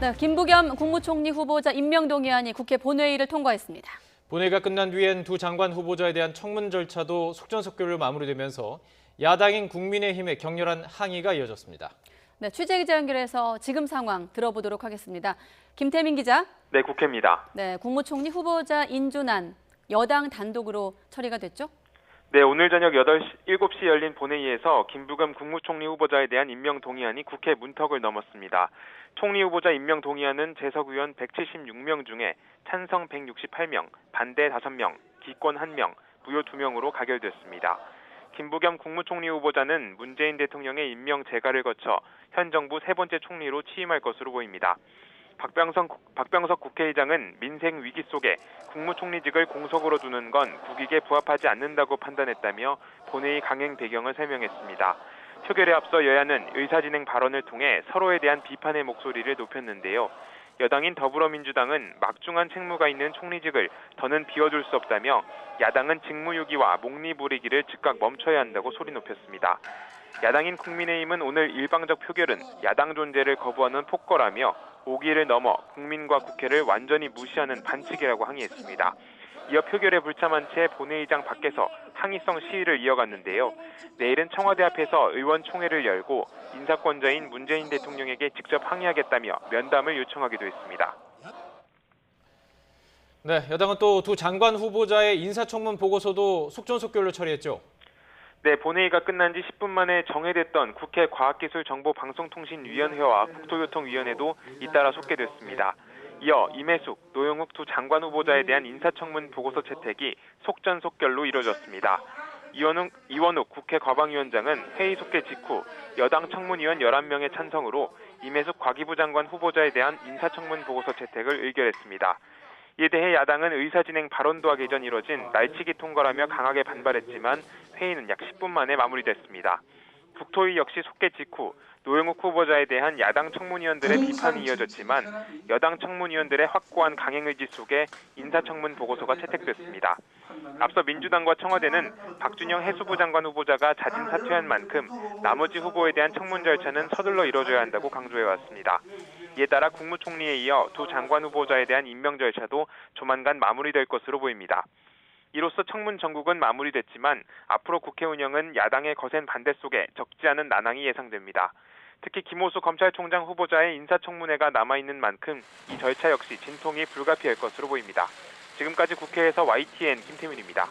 네, 김부겸 국무총리 후보자 임명동의안이 국회 본회의를 통과했습니다. 본회의가 끝난 뒤엔 두 장관 후보자에 대한 청문 절차도 속전속결로 마무리되면서 야당인 국민의힘의 격렬한 항의가 이어졌습니다. 네, 취재기자 연결해서 지금 상황 들어보도록 하겠습니다. 김태민 기자. 네, 국회입니다. 네, 국무총리 후보자 인준안 여당 단독으로 처리가 됐죠? 네, 오늘 저녁 7시 열린 본회의에서 김부겸 국무총리 후보자에 대한 임명 동의안이 국회 문턱을 넘었습니다. 총리 후보자 임명 동의안은 재석 의원 176명 중에 찬성 168명, 반대 5명, 기권 1명, 무효 2명으로 가결됐습니다. 김부겸 국무총리 후보자는 문재인 대통령의 임명 재가를 거쳐 현 정부 세 번째 총리로 취임할 것으로 보입니다. 박병석 국회의장은 민생 위기 속에 국무총리직을 공석으로 두는 건 국익에 부합하지 않는다고 판단했다며 본회의 강행 배경을 설명했습니다. 표결에 앞서 여야는 의사진행 발언을 통해 서로에 대한 비판의 목소리를 높였는데요. 여당인 더불어민주당은 막중한 책무가 있는 총리직을 더는 비워둘 수 없다며 야당은 직무유기와 몽리부리기를 즉각 멈춰야 한다고 소리 높였습니다. 야당인 국민의힘은 오늘 일방적 표결은 야당 존재를 거부하는 폭거라며 오기를 넘어 국민과 국회를 완전히 무시하는 반칙이라고 항의했습니다. 이어 표결에 불참한 채 본회의장 밖에서 항의성 시위를 이어갔는데요. 내일은 청와대 앞에서 의원총회를 열고 인사권자인 문재인 대통령에게 직접 항의하겠다며 면담을 요청하기도 했습니다. 네, 여당은 또 두 장관 후보자의 인사청문 보고서도 속전속결로 처리했죠. 네, 본회의가 끝난 지 10분 만에 정회됐던 국회 과학기술정보방송통신위원회와 국토교통위원회도 잇따라 속개됐습니다. 이어 임혜숙, 노영욱 두 장관 후보자에 대한 인사청문 보고서 채택이 속전속결로 이뤄졌습니다. 이원욱 국회 과방위원장은 회의 속개 직후 여당 청문위원 11명의 찬성으로 임혜숙 과기부 장관 후보자에 대한 인사청문 보고서 채택을 의결했습니다. 이에 대해 야당은 의사진행 발언도 하기 전 이뤄진 날치기 통과라며 강하게 반발했지만 회의는 약 10분 만에 마무리됐습니다. 국토위 역시 속개 직후 노영욱 후보자에 대한 야당 청문위원들의 비판이 이어졌지만 여당 청문위원들의 확고한 강행 의지 속에 인사청문 보고서가 채택됐습니다. 앞서 민주당과 청와대는 박준영 해수부 장관 후보자가 자진 사퇴한 만큼 나머지 후보에 대한 청문 절차는 서둘러 이뤄져야 한다고 강조해왔습니다. 이에 따라 국무총리에 이어 두 장관 후보자에 대한 임명 절차도 조만간 마무리될 것으로 보입니다. 이로써 청문 전국은 마무리됐지만 앞으로 국회 운영은 야당의 거센 반대 속에 적지 않은 난항이 예상됩니다. 특히 김호수 검찰총장 후보자의 인사청문회가 남아있는 만큼 이 절차 역시 진통이 불가피할 것으로 보입니다. 지금까지 국회에서 YTN 김태민입니다.